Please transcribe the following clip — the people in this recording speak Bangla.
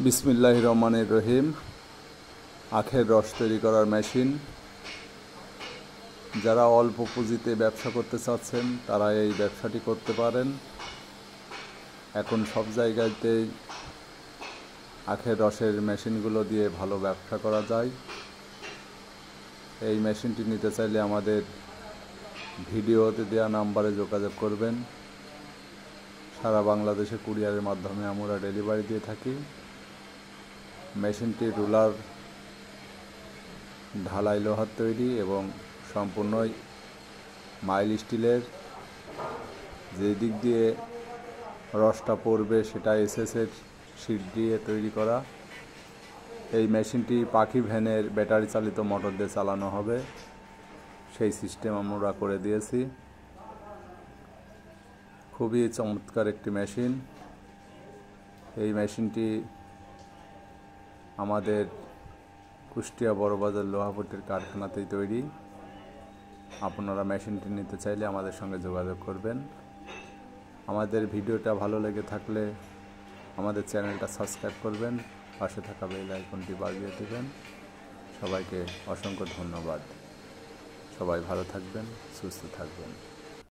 বিসমিল্লাহির রহমানির রহিম। আখের রস তৈরি করার মেশিন। যারা অল্প পুঁজিতে ব্যবসা করতে চাচ্ছেন তারা এই ব্যবসাটি করতে পারেন। এখন সব জায়গাতেই আখের রসের মেশিনগুলো দিয়ে ভালো ব্যবসা করা যায়। এই মেশিনটি নিতে চাইলে আমাদের ভিডিওতে দেওয়া নাম্বারে যোগাযোগ করবেন। সারা বাংলাদেশে কুরিয়ারের মাধ্যমে আমরা ডেলিভারি দিয়ে থাকি। মেশিনটি রুলার ঢালাই লোহার তৈরি এবং সম্পূর্ণই মাইল স্টিলের। যে দিক দিয়ে রসটা পড়বে সেটা এসএসের শিট দিয়ে তৈরি করা। এই মেশিনটি পাখি ভ্যানের ব্যাটারি চালিত মোটর দিয়ে চালানো হবে, সেই সিস্টেম আমরা করে দিয়েছি। খুবই চমৎকার একটি মেশিন। এই মেশিনটি আমাদের কুষ্টিয়া বড়বাজার লোহাপট্টির কারখানাতেই তৈরি। আপনারা মেশিনটি নিতে চাইলে আমাদের সঙ্গে যোগাযোগ করবেন। আমাদের ভিডিওটা ভালো লেগে থাকলে আমাদের চ্যানেলটা সাবস্ক্রাইব করবেন, পাশে থাকা বেল আইকনটি বাজিয়ে দেবেন। সবাইকে অসংখ্য ধন্যবাদ। সবাই ভালো থাকবেন, সুস্থ থাকবেন।